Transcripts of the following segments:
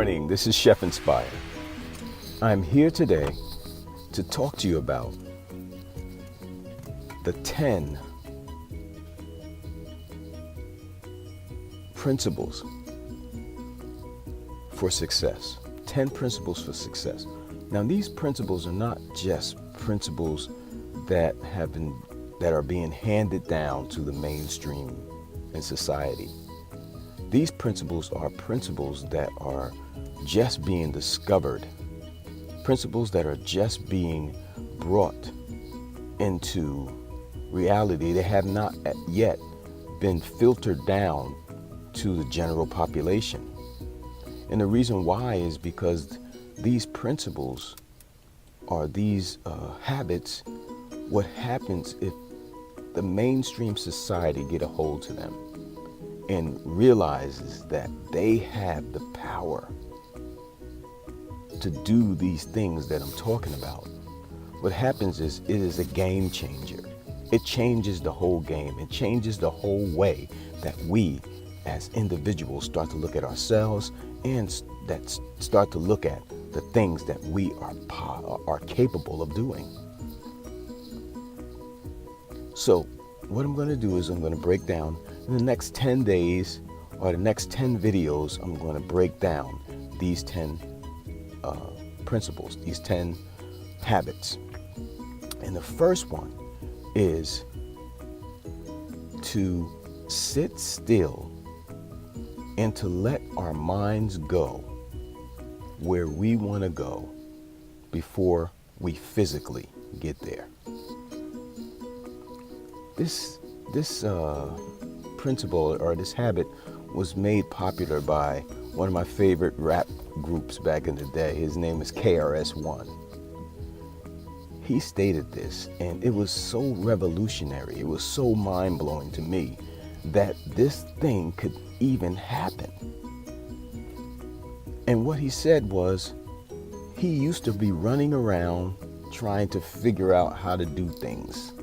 morning. This is Chef Inspire. I'm here today to talk to you about the 10 principles for success. 10 principles for success. Now, these principles are not just principles that are being handed down to the mainstream in society. These principles are principles that are just being discovered, principles that are just being brought into reality. They have not yet been filtered down to the general population. And the reason why is because these principles or these habits, what happens if the mainstream society get a hold to them and realizes that they have the power to do these things that I'm talking about. What happens is it is a game changer. It changes the whole game. It changes the whole way that we as individuals start to look at ourselves and that start to look at the things that we are capable of doing. So what I'm going to do is I'm going to break down in the next 10 days or the next 10 videos, I'm going to break down these 10 principles, these 10 habits. And the first one is to sit still and to let our minds go where we want to go before we physically get there. This principle or this habit was made popular by one of my favorite rap groups back in the day. His name is KRS-One. He stated this, and it was so revolutionary, it was so mind-blowing to me that this thing could even happen. And what he said was, he used to be running around trying to figure out how to do things.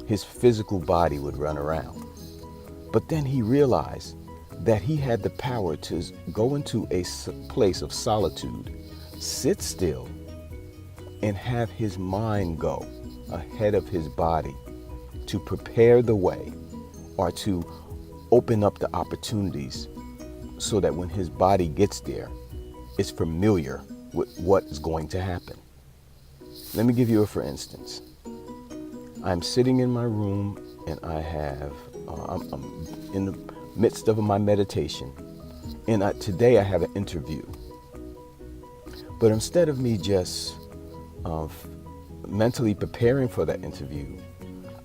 His physical body would run around. But then he realized that he had the power to go into a place of solitude, sit still, and have his mind go ahead of his body to prepare the way or to open up the opportunities so that when his body gets there, it's familiar with what is going to happen. Let me give you a for instance. I'm sitting in my room and I'm in the midst of my meditation, and today I have an interview. But instead of me just mentally preparing for that interview,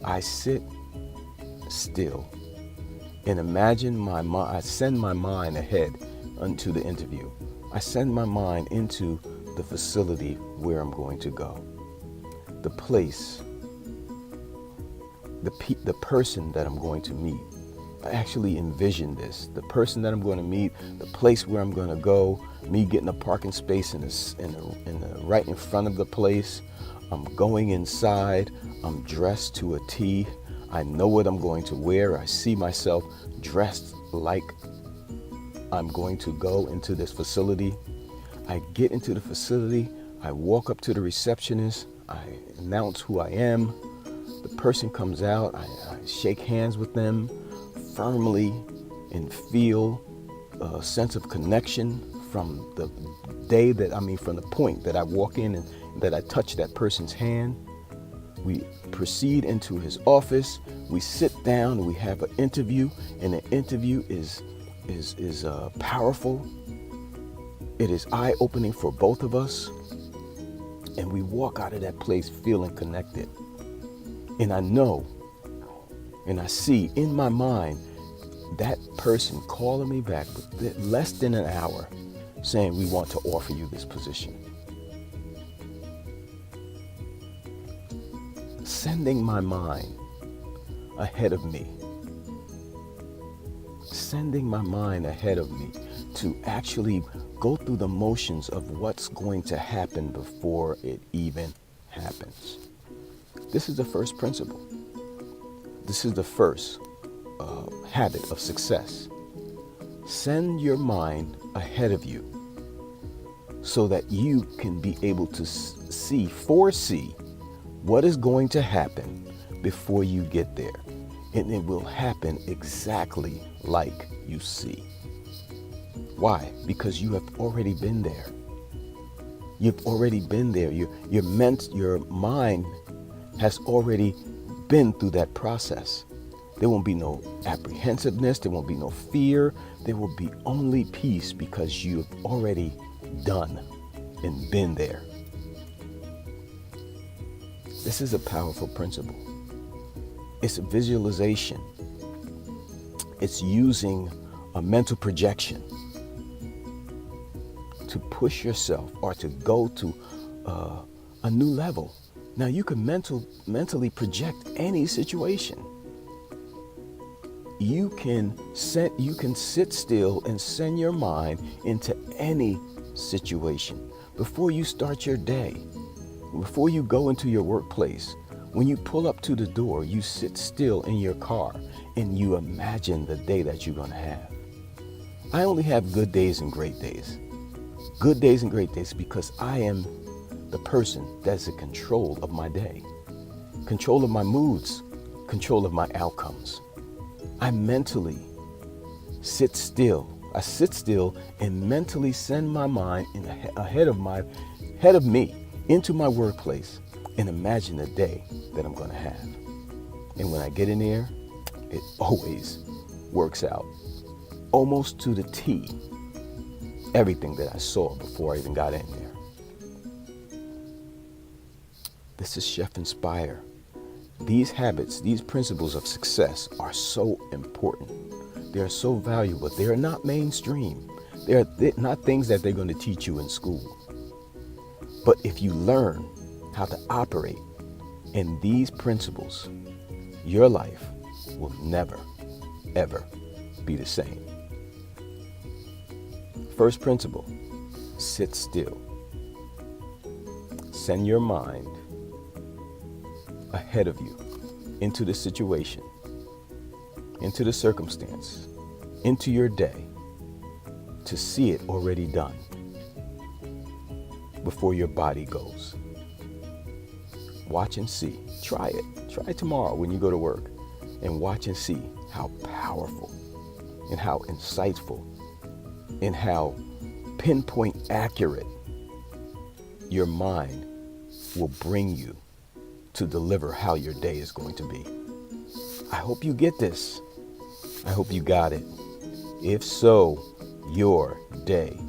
I sit still and imagine I send my mind ahead into the interview. I send my mind into the facility where I'm going to go, the place, the person that I'm going to meet. I actually envision this, the person that I'm going to meet, the place where I'm going to go, me getting a parking space right in front of the place. I'm going inside, I'm dressed to a T. I know what I'm going to wear. I see myself dressed like I'm going to go into this facility. I get into the facility, I walk up to the receptionist, I announce who I am. The person comes out, I shake hands with them firmly and feel a sense of connection from the point that I walk in and that I touch that person's hand. We proceed into his office, we sit down and we have an interview, and the interview is powerful. It is eye-opening for both of us, and we walk out of that place feeling connected. And I know, and I see in my mind that person calling me back with less than an hour saying, we want to offer you this position. Sending my mind ahead of me. Sending my mind ahead of me to actually go through the motions of what's going to happen before it even happens. This is the first principle. This is the first habit of success. Send your mind ahead of you so that you can be able to foresee what is going to happen before you get there. And it will happen exactly like you see. Why? Because you have already been there. You've already been there. Your mind has already been through that process. There won't be no apprehensiveness. There won't be no fear. There will be only peace because you've already done and been there. This is a powerful principle. It's a visualization. It's using a mental projection to push yourself or to go to a new level. Now you can mentally project any situation. You can sit still and send your mind into any situation. Before you start your day, before you go into your workplace, when you pull up to the door, you sit still in your car and you imagine the day that you're going to have. I only have good days and great days. Good days and great days because I am the person that's in control of my day, control of my moods, control of my outcomes. I mentally sit still. I sit still and mentally send my mind ahead of me into my workplace and imagine the day that I'm going to have. And when I get in there, it always works out almost to the T. Everything that I saw before I even got in there. This is Chef Inspire. These habits, these principles of success are so important. They are so valuable. They are not mainstream. They're not things that they're going to teach you in school. But if you learn how to operate in these principles, your life will never, ever be the same. First principle, sit still. Send your mind ahead of you into the situation, into the circumstance, into your day to see it already done before your body goes. Watch and see. Try it. Try it tomorrow when you go to work and watch and see how powerful and how insightful and how pinpoint accurate your mind will bring you to deliver how your day is going to be. I hope you get this. I hope you got it. If so, your days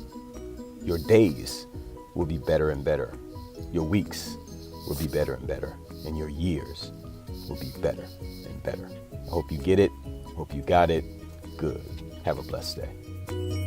will be better and better. Your weeks will be better and better. And your years will be better and better. I hope you get it. Hope you got it. Good. Have a blessed day.